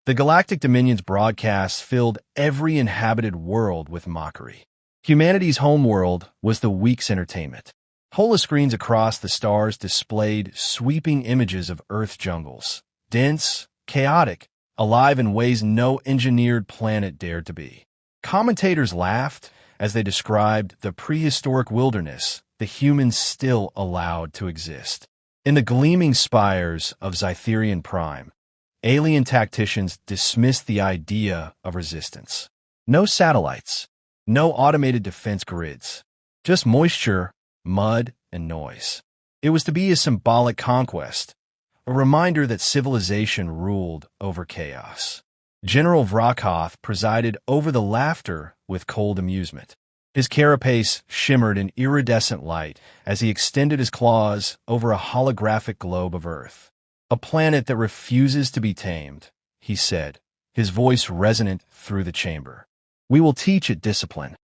The Galactic Dominion's broadcasts filled every inhabited world with mockery. Humanity's homeworld was the week's entertainment. Holoscreens across the stars displayed sweeping images of Earth jungles, dense, chaotic, alive in ways no engineered planet dared to be. Commentators laughed as they described the prehistoric wilderness the humans still allowed to exist. In the gleaming spires of Zytherian Prime, alien tacticians dismissed the idea of resistance. No satellites, no automated defense grids, just moisture, mud, and noise. It was to be a symbolic conquest, a reminder that civilization ruled over chaos. General Vrakoth presided over the laughter with cold amusement. His carapace shimmered in iridescent light as he extended his claws over a holographic globe of Earth. "A planet that refuses to be tamed," he said, his voice resonant through the chamber. "We will teach it discipline."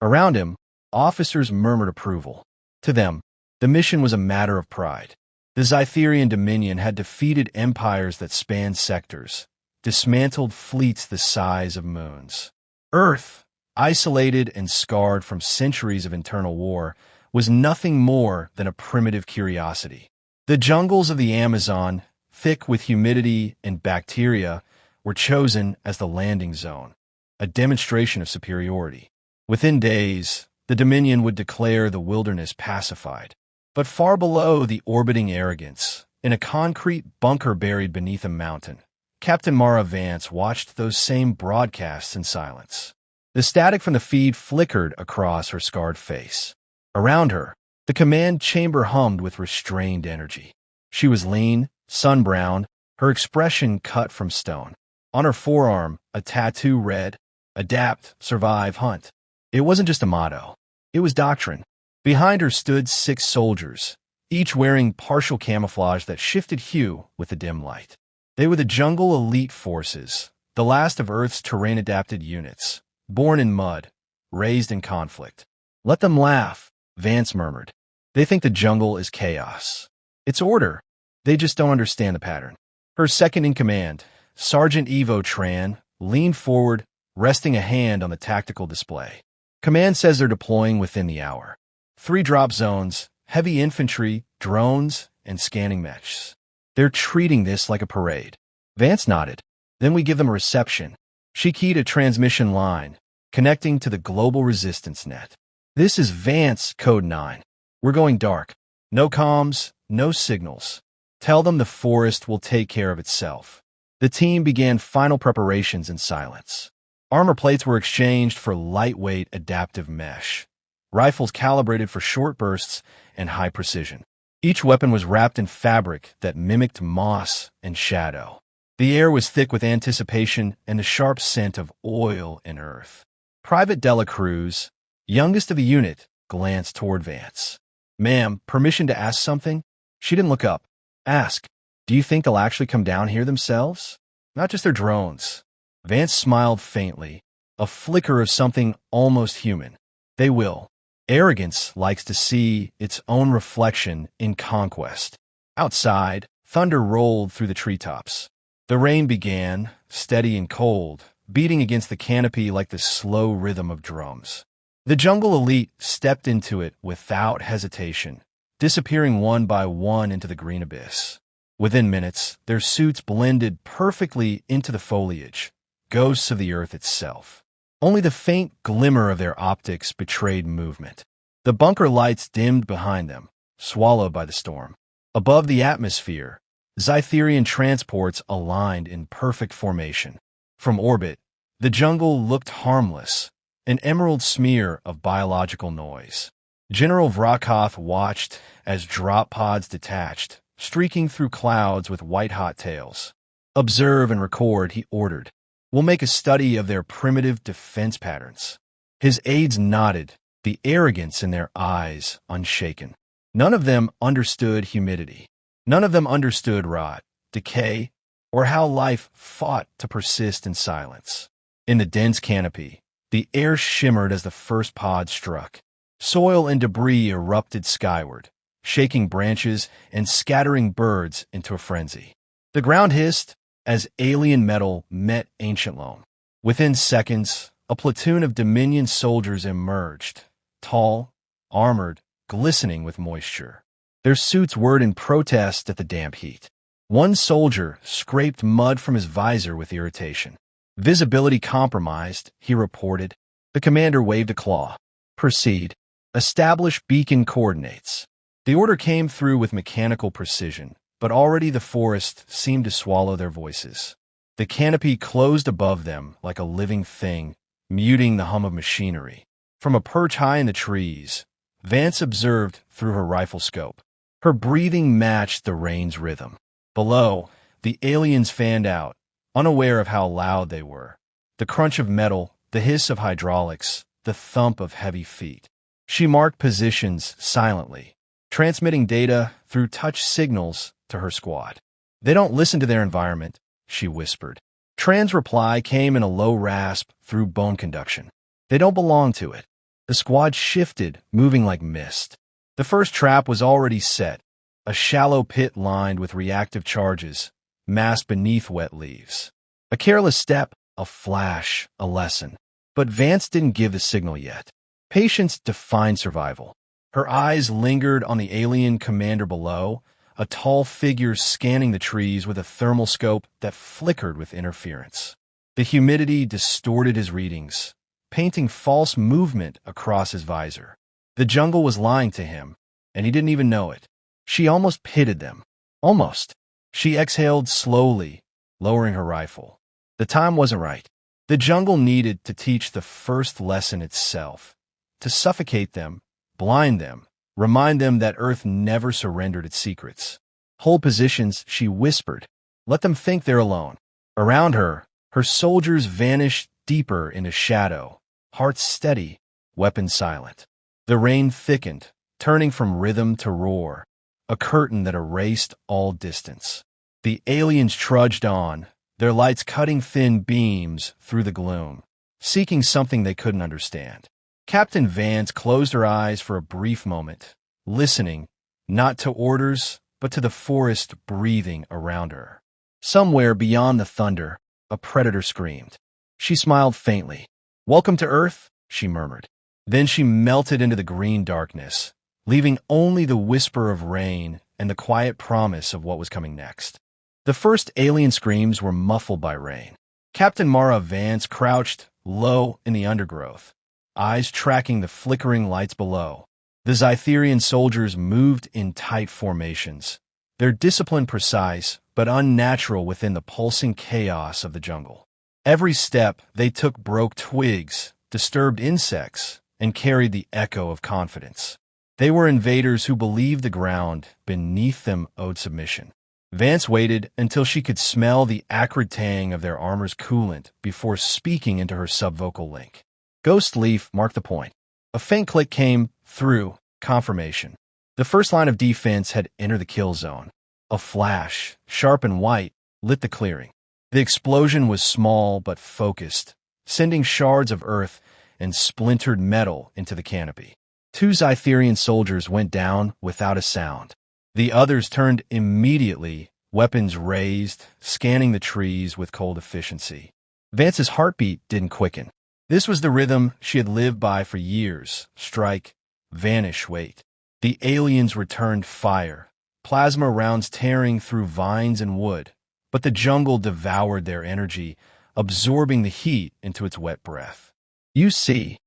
Around him, officers murmured approval. To them, the mission was a matter of pride. The Zytherian Dominion had defeated empires that spanned sectors, dismantled fleets the size of moons. Earth, isolated and scarred from centuries of internal war, was nothing more than a primitive curiosity. The jungles of the Amazon, thick with humidity and bacteria, were chosen as the landing zone, a demonstration of superiority. Within days, the Dominion would declare the wilderness pacified. But far below the orbiting arrogance, in a concrete bunker buried beneath a mountain, Captain Mara Vance watched those same broadcasts in silence. The static from the feed flickered across her scarred face. Around her, the command chamber hummed with restrained energy. She was lean, sun-browned, her expression cut from stone. On her forearm, a tattoo read, "Adapt, Survive, Hunt." It wasn't just a motto. It was doctrine. Behind her stood 6 soldiers, each wearing partial camouflage that shifted hue with the dim light. They were the jungle elite forces, the last of Earth's terrain-adapted units, born in mud, raised in conflict. "Let them laugh," Vance murmured. "They think the jungle is chaos. It's order. They just don't understand the pattern." Her second-in-command, Sergeant Evo Tran, leaned forward, resting a hand on the tactical display. "Command says they're deploying within the hour. 3 drop zones, heavy infantry, drones, and scanning mechs. They're treating this like a parade." Vance nodded. "Then we give them a reception." She keyed a transmission line, connecting to the global resistance net. "This is Vance Code 9. We're going dark. No comms, no signals. Tell them the forest will take care of itself." The team began final preparations in silence. Armor plates were exchanged for lightweight adaptive mesh. Rifles calibrated for short bursts and high precision. Each weapon was wrapped in fabric that mimicked moss and shadow. The air was thick with anticipation and the sharp scent of oil and earth. Private Dela Cruz, youngest of the unit, glanced toward Vance. "Ma'am, permission to ask something?" She didn't look up. "Ask. Do you think they'll actually come down here themselves? Not just their drones." Vance smiled faintly, a flicker of something almost human. "They will. Arrogance likes to see its own reflection in conquest." Outside, thunder rolled through the treetops. The rain began, steady and cold, beating against the canopy like the slow rhythm of drums. The jungle elite stepped into it without hesitation, disappearing one by one into the green abyss. Within minutes, their suits blended perfectly into the foliage, ghosts of the earth itself. Only the faint glimmer of their optics betrayed movement. The bunker lights dimmed behind them, swallowed by the storm. Above the atmosphere, Zytherian transports aligned in perfect formation. From orbit, the jungle looked harmless, an emerald smear of biological noise. General Vrakoth watched as drop pods detached, streaking through clouds with white-hot tails. "Observe and record," he ordered. "We'll make a study of their primitive defense patterns." His aides nodded, the arrogance in their eyes unshaken. None of them understood humidity. None of them understood rot, decay, or how life fought to persist in silence. In the dense canopy, the air shimmered as the first pod struck. Soil and debris erupted skyward, shaking branches and scattering birds into a frenzy. The ground hissed as alien metal met ancient loam. Within seconds, a platoon of Dominion soldiers emerged, tall, armored, glistening with moisture. Their suits whirred in protest at the damp heat. One soldier scraped mud from his visor with irritation. Visibility compromised, he reported. The commander waved a claw. Proceed. Establish beacon coordinates. The order came through with mechanical precision, but already the forest seemed to swallow their voices. The canopy closed above them like a living thing, muting the hum of machinery. From a perch high in the trees, Vance observed through her rifle scope. Her breathing matched the rain's rhythm. Below, the aliens fanned out, unaware of how loud they were. The crunch of metal, the hiss of hydraulics, the thump of heavy feet. She marked positions silently, transmitting data through touch signals to her squad. They don't listen to their environment, she whispered. Tran's reply came in a low rasp through bone conduction. They don't belong to it. The squad shifted, moving like mist. The first trap was already set, a shallow pit lined with reactive charges, massed beneath wet leaves. A careless step, a flash, a lesson. But Vance didn't give the signal yet. Patience defined survival. Her eyes lingered on the alien commander below, a tall figure scanning the trees with a thermal scope that flickered with interference. The humidity distorted his readings, painting false movement across his visor. The jungle was lying to him, and he didn't even know it. She almost pitted them. Almost. She exhaled slowly, lowering her rifle. The time wasn't right. The jungle needed to teach the first lesson itself, to suffocate them, blind them, remind them that Earth never surrendered its secrets. Hold positions, she whispered. Let them think they're alone. Around her, her soldiers vanished deeper into shadow, hearts steady, weapons silent. The rain thickened, turning from rhythm to roar, a curtain that erased all distance. The aliens trudged on, their lights cutting thin beams through the gloom, seeking something they couldn't understand. Captain Vance closed her eyes for a brief moment, listening, not to orders, but to the forest breathing around her. Somewhere beyond the thunder, a predator screamed. She smiled faintly. "Welcome to Earth," she murmured. Then she melted into the green darkness, leaving only the whisper of rain and the quiet promise of what was coming next. The first alien screams were muffled by rain. Captain Mara Vance crouched low in the undergrowth, eyes tracking the flickering lights below. The Zytherian soldiers moved in tight formations, their discipline precise but unnatural within the pulsing chaos of the jungle. Every step they took broke twigs, disturbed insects, and carried the echo of confidence. They were invaders who believed the ground beneath them owed submission. Vance waited until she could smell the acrid tang of their armor's coolant before speaking into her subvocal link. Ghost Leaf marked the point. A faint click came through, confirmation. The first line of defense had entered the kill zone. A flash, sharp and white, lit the clearing. The explosion was small but focused, sending shards of earth and splintered metal into the canopy. 2 Zytherian soldiers went down without a sound. The others turned immediately, weapons raised, scanning the trees with cold efficiency. Vance's heartbeat didn't quicken. This was the rhythm she had lived by for years. Strike, vanish, wait. The aliens returned fire, plasma rounds tearing through vines and wood, but the jungle devoured their energy, absorbing the heat into its wet breath. "You see,"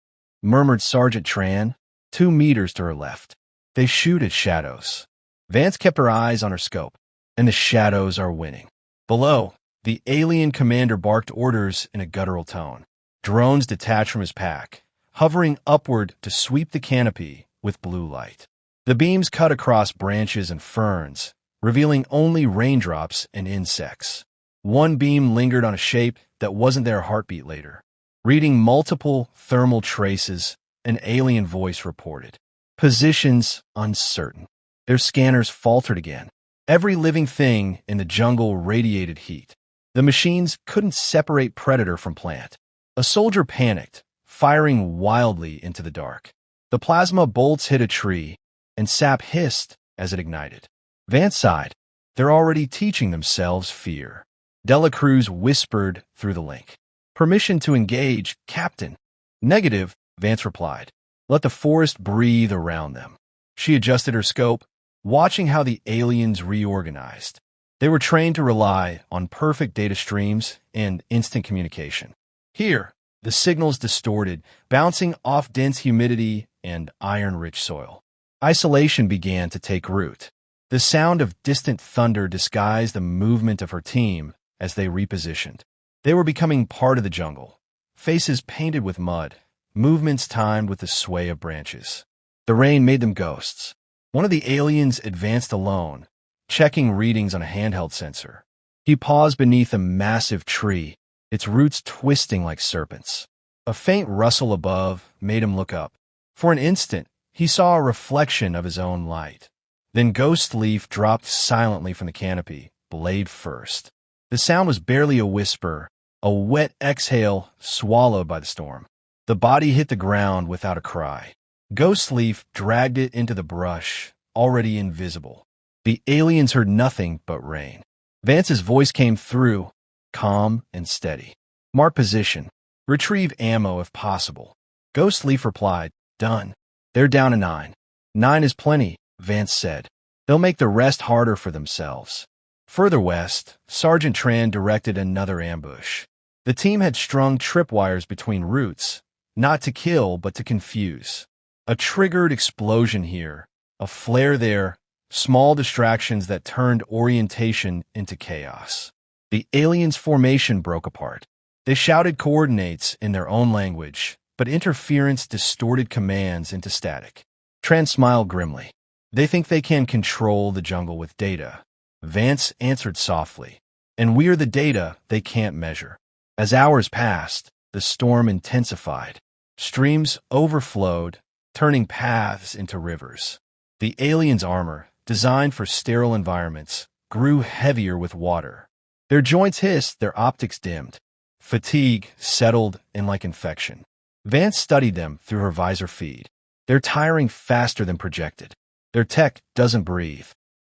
murmured Sergeant Tran, 2 meters to her left. "They shoot at shadows." Vance kept her eyes on her scope, and the shadows are winning. Below, the alien commander barked orders in a guttural tone. Drones detached from his pack, hovering upward to sweep the canopy with blue light. The beams cut across branches and ferns, revealing only raindrops and insects. One beam lingered on a shape that wasn't their heartbeat later. Reading multiple thermal traces, an alien voice reported. Positions uncertain. Their scanners faltered again. Every living thing in the jungle radiated heat. The machines couldn't separate predator from plant. A soldier panicked, firing wildly into the dark. The plasma bolts hit a tree, and sap hissed as it ignited. Vance sighed. They're already teaching themselves fear. Dela Cruz whispered through the link. Permission to engage, Captain. Negative, Vance replied. Let the forest breathe around them. She adjusted her scope, watching how the aliens reorganized. They were trained to rely on perfect data streams and instant communication. Here, the signals distorted, bouncing off dense humidity and iron-rich soil. Isolation began to take root. The sound of distant thunder disguised the movement of her team as they repositioned. They were becoming part of the jungle, faces painted with mud, movements timed with the sway of branches. The rain made them ghosts. One of the aliens advanced alone, checking readings on a handheld sensor. He paused beneath a massive tree, its roots twisting like serpents. A faint rustle above made him look up. For an instant, he saw a reflection of his own light. Then Ghost Leaf dropped silently from the canopy, blade first. The sound was barely a whisper, a wet exhale swallowed by the storm. The body hit the ground without a cry. Ghost Leaf dragged it into the brush, already invisible. The aliens heard nothing but rain. Vance's voice came through, calm and steady. Mark position. Retrieve ammo if possible. Ghost Leaf replied, Done. They're down to 9. 9 is plenty, Vance said. They'll make the rest harder for themselves. Further west, Sergeant Tran directed another ambush. The team had strung tripwires between roots, not to kill but to confuse. A triggered explosion here, a flare there, small distractions that turned orientation into chaos. The aliens' formation broke apart. They shouted coordinates in their own language, but interference distorted commands into static. Tran smiled grimly. They think they can control the jungle with data. Vance answered softly. And we're the data they can't measure. As hours passed, the storm intensified. Streams overflowed, turning paths into rivers. The aliens' armor, designed for sterile environments, grew heavier with water. Their joints hissed, their optics dimmed. Fatigue settled in like infection. Vance studied them through her visor feed. They're tiring faster than projected. Their tech doesn't breathe.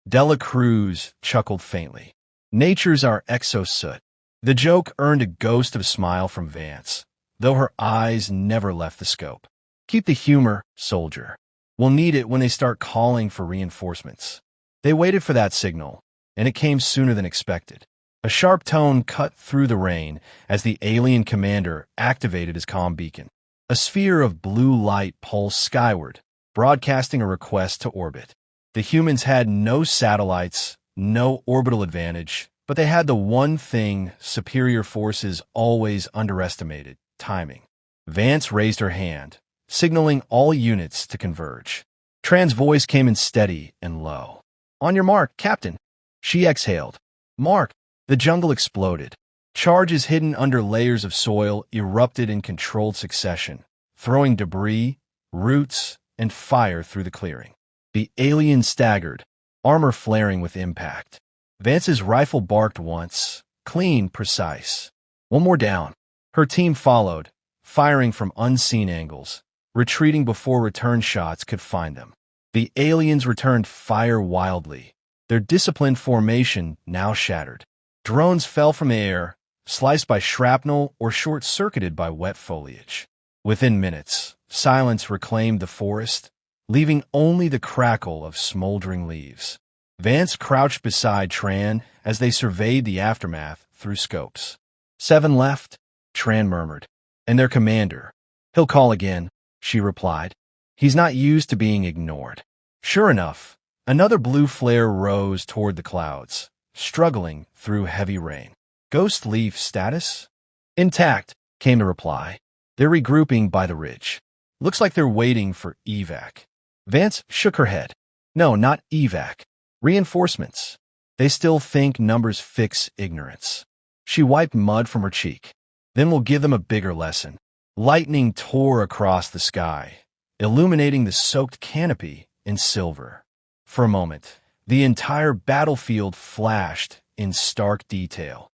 Dela Cruz chuckled faintly. Nature's our exosuit. The joke earned a ghost of a smile from Vance, though her eyes never left the scope. Keep the humor, soldier. We'll need it when they start calling for reinforcements. They waited for that signal, and it came sooner than expected. A sharp tone cut through the rain as the alien commander activated his comm beacon. A sphere of blue light pulsed skyward, broadcasting a request to orbit. The humans had no satellites, no orbital advantage, but they had the one thing superior forces always underestimated: timing. Vance raised her hand, signaling all units to converge. Tran's voice came in steady and low. On your mark, Captain. She exhaled. Mark. The jungle exploded. Charges hidden under layers of soil erupted in controlled succession, throwing debris, roots, and fire through the clearing. The aliens staggered, armor flaring with impact. Vance's rifle barked once, clean, precise. One more down. Her team followed, firing from unseen angles, retreating before return shots could find them. The aliens returned fire wildly, their disciplined formation now shattered. Drones fell from the air, sliced by shrapnel or short-circuited by wet foliage. Within minutes, silence reclaimed the forest, leaving only the crackle of smoldering leaves. Vance crouched beside Tran as they surveyed the aftermath through scopes. 7 left, Tran murmured. And their commander. He'll call again, she replied. He's not used to being ignored. Sure enough, another blue flare rose toward the clouds, struggling through heavy rain. Ghost Leaf status? Intact, came the reply. They're regrouping by the ridge. Looks like they're waiting for evac. Vance shook her head. No, not evac. Reinforcements. They still think numbers fix ignorance. She wiped mud from her cheek. Then we'll give them a bigger lesson. Lightning tore across the sky, illuminating the soaked canopy in silver. For a moment, the entire battlefield flashed in stark detail.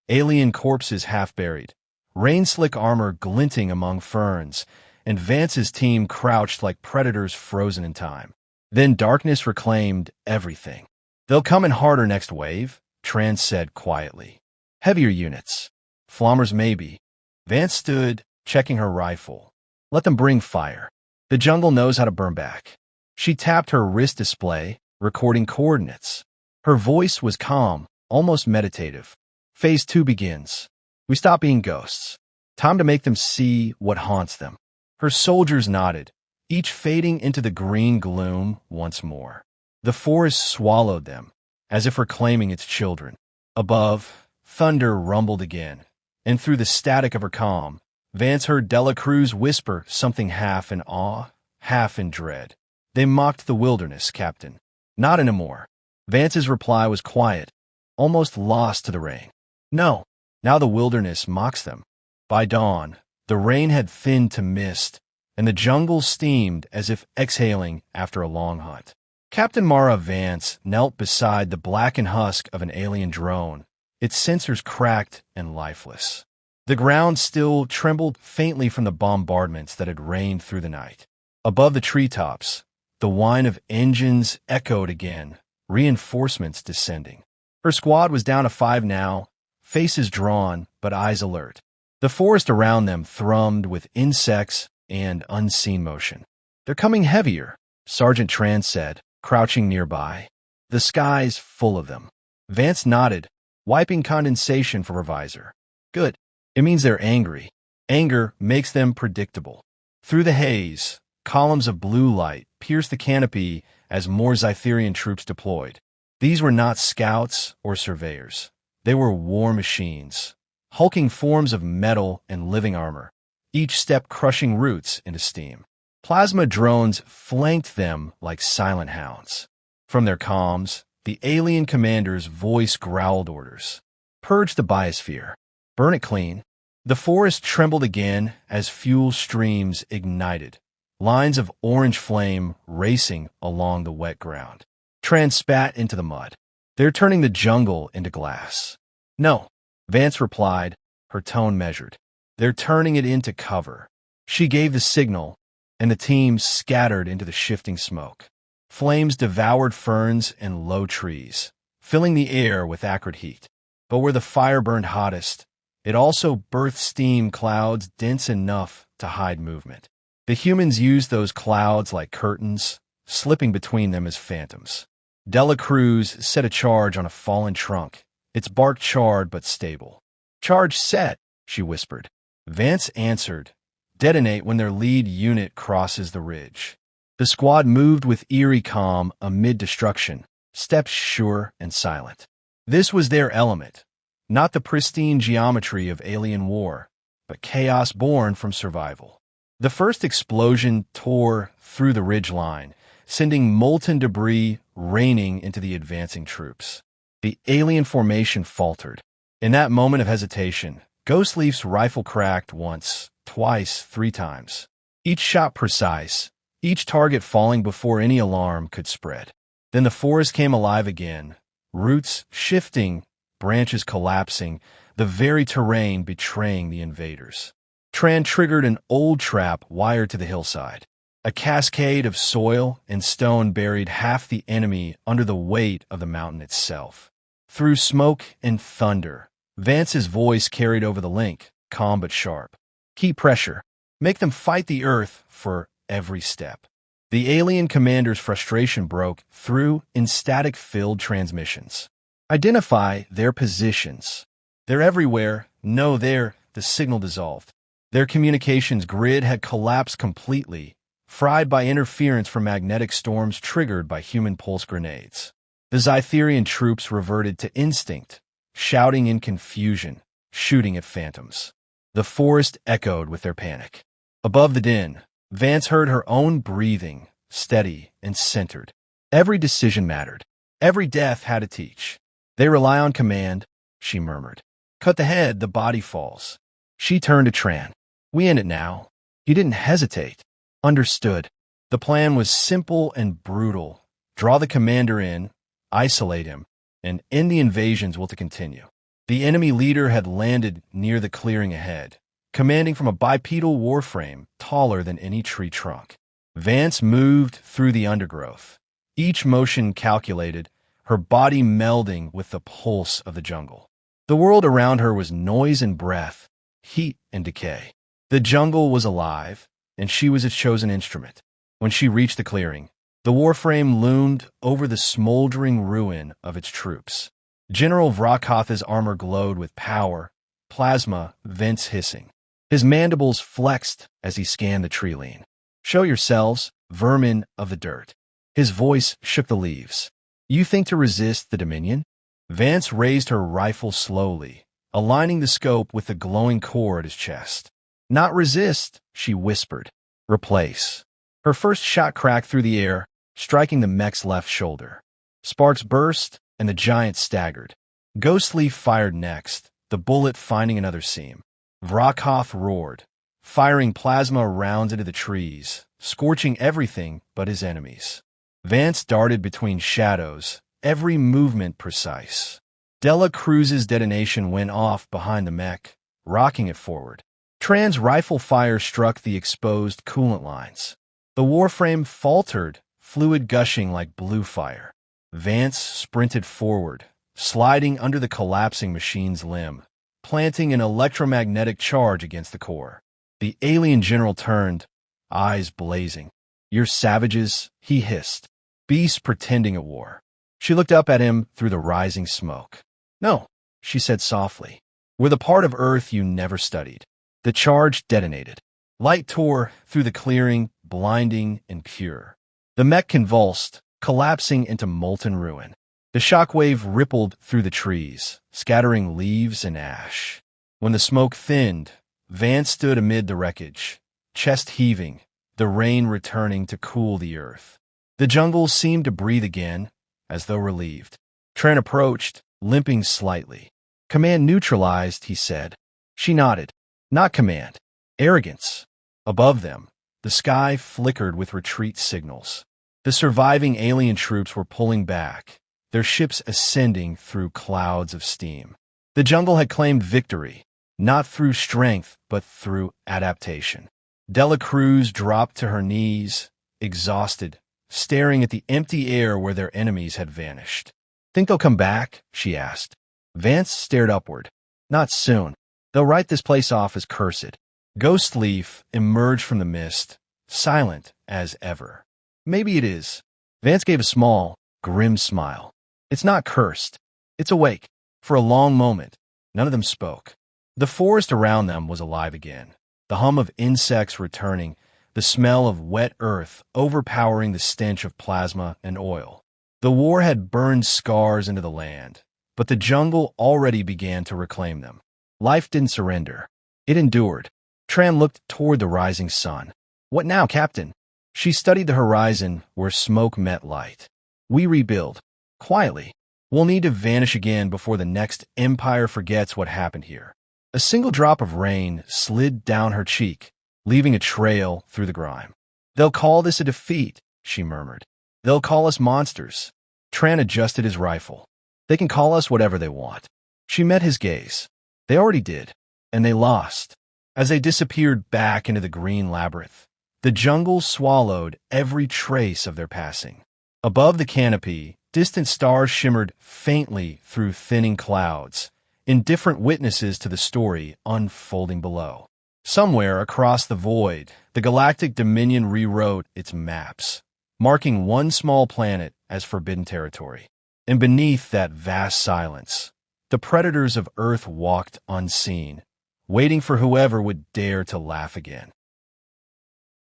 Alien corpses half buried, rain-slick armor glinting among ferns, and Vance's team crouched like predators frozen in time. Then darkness reclaimed everything. They'll come in harder next wave, Tran said quietly. Heavier units. Flommers maybe. Vance stood, checking her rifle. Let them bring fire. The jungle knows how to burn back. She tapped her wrist display, recording coordinates. Her voice was calm, almost meditative. Phase 2 begins. We stop being ghosts. Time to make them see what haunts them. Her soldiers nodded, each fading into the green gloom once more. The forest swallowed them, as if reclaiming its children. Above, thunder rumbled again, and through the static of her calm, Vance heard Dela Cruz whisper something half in awe, half in dread. They mocked the wilderness, Captain. Not anymore. Vance's reply was quiet, almost lost to the rain. No, now the wilderness mocks them. By dawn, the rain had thinned to mist, and the jungle steamed as if exhaling after a long hunt. Captain Mara Vance knelt beside the blackened husk of an alien drone, its sensors cracked and lifeless. The ground still trembled faintly from the bombardments that had rained through the night. Above the treetops, the whine of engines echoed again, reinforcements descending. Her squad was down to 5 now, faces drawn but eyes alert. The forest around them thrummed with insects and unseen motion. They're coming heavier, Sergeant Tran said, crouching nearby. The sky's full of them. Vance nodded, wiping condensation from her visor. Good. It means they're angry. Anger makes them predictable. Through the haze, columns of blue light pierced the canopy as more Zytherian troops deployed. These were not scouts or surveyors. They were war machines, hulking forms of metal and living armor, each step crushing roots into steam. Plasma drones flanked them like silent hounds. From their comms, the alien commander's voice growled orders. Purge the biosphere. Burn it clean. The forest trembled again as fuel streams ignited, lines of orange flame racing along the wet ground. Tran spat into the mud. They're turning the jungle into glass. No, Vance replied, her tone measured. They're turning it into cover. She gave the signal, and the team scattered into the shifting smoke. Flames devoured ferns and low trees, filling the air with acrid heat. But where the fire burned hottest, it also birthed steam clouds dense enough to hide movement. The humans used those clouds like curtains, slipping between them as phantoms. Dela Cruz set a charge on a fallen trunk, its bark charred but stable. Charge set, she whispered. Vance answered. Detonate when their lead unit crosses the ridge. The squad moved with eerie calm amid destruction, steps sure and silent. This was their element, not the pristine geometry of alien war, but chaos born from survival. The first explosion tore through the ridgeline, sending molten debris raining into the advancing troops. The alien formation faltered. In that moment of hesitation, Ghostleaf's rifle cracked once, twice, 3 times. Each shot precise, each target falling before any alarm could spread. Then the forest came alive again, roots shifting, branches collapsing, the very terrain betraying the invaders. Tran triggered an old trap wired to the hillside. A cascade of soil and stone buried half the enemy under the weight of the mountain itself. Through smoke and thunder, Vance's voice carried over the link, calm but sharp. Keep pressure. Make them fight the earth for every step. The alien commander's frustration broke through in static-filled transmissions. Identify their positions. They're everywhere. No, there. The signal dissolved. Their communications grid had collapsed completely, fried by interference from magnetic storms triggered by human pulse grenades. The Zytherian troops reverted to instinct, shouting in confusion, shooting at phantoms. The forest echoed with their panic. Above the din, Vance heard her own breathing, steady and centered. Every decision mattered. Every death had to teach. They rely on command, she murmured. Cut the head, the body falls. She turned to Tran. We end it now. He didn't hesitate. Understood. The plan was simple and brutal. Draw the commander in, isolate him, and end the invasions will to continue. The enemy leader had landed near the clearing ahead, commanding from a bipedal warframe taller than any tree trunk. Vance moved through the undergrowth, each motion calculated, her body melding with the pulse of the jungle. The world around her was noise and breath, heat and decay. The jungle was alive, and she was its chosen instrument. When she reached the clearing, the warframe loomed over the smoldering ruin of its troops. General Vrokotha's armor glowed with power, plasma vents hissing. His mandibles flexed as he scanned the tree line. "Show yourselves, vermin of the dirt." His voice shook the leaves. "You think to resist the Dominion?" Vance raised her rifle slowly, aligning the scope with the glowing core at his chest. "Not resist," she whispered. "Replace." Her first shot cracked through the air, striking the mech's left shoulder. Sparks burst, and the giant staggered. Ghostleaf fired next, the bullet finding another seam. Vrokhoth roared, firing plasma rounds into the trees, scorching everything but his enemies. Vance darted between shadows, every movement precise. Dela Cruz's detonation went off behind the mech, rocking it forward. Tran's rifle fire struck the exposed coolant lines. The warframe faltered, fluid gushing like blue fire. Vance sprinted forward, sliding under the collapsing machine's limb, planting an electromagnetic charge against the core. The alien general turned, eyes blazing. "You're savages," he hissed. "Beasts pretending at war." She looked up at him through the rising smoke. "No," she said softly. "We're the part of Earth you never studied." The charge detonated. Light tore through the clearing, blinding and pure. The mech convulsed, collapsing into molten ruin. The shockwave rippled through the trees, scattering leaves and ash. When the smoke thinned, Vance stood amid the wreckage, chest heaving, the rain returning to cool the earth. The jungle seemed to breathe again, as though relieved. Tran approached, limping slightly. "Command neutralized," he said. She nodded. "Not command. Arrogance." Above them, the sky flickered with retreat signals. The surviving alien troops were pulling back, their ships ascending through clouds of steam. The jungle had claimed victory, not through strength, but through adaptation. Dela Cruz dropped to her knees, exhausted, staring at the empty air where their enemies had vanished. "Think they'll come back?" she asked. Vance stared upward. "Not soon. They'll write this place off as cursed." Ghostleaf emerged from the mist, silent as ever. "Maybe it is." Vance gave a small, grim smile. "It's not cursed. It's awake." For a long moment, none of them spoke. The forest around them was alive again, the hum of insects returning, the smell of wet earth overpowering the stench of plasma and oil. The war had burned scars into the land, but the jungle already began to reclaim them. Life didn't surrender. It endured. Tran looked toward the rising sun. "What now, Captain?" She studied the horizon where smoke met light. "We rebuild. Quietly. We'll need to vanish again before the next empire forgets what happened here." A single drop of rain slid down her cheek, leaving a trail through the grime. "They'll call this a defeat," she murmured. "They'll call us monsters." Tran adjusted his rifle. "They can call us whatever they want." She met his gaze. "They already did, and they lost." As they disappeared back into the green labyrinth, the jungle swallowed every trace of their passing. Above the canopy, distant stars shimmered faintly through thinning clouds, indifferent witnesses to the story unfolding below. Somewhere across the void, the Galactic Dominion rewrote its maps, marking one small planet as forbidden territory. And beneath that vast silence, the predators of Earth walked unseen, waiting for whoever would dare to laugh again.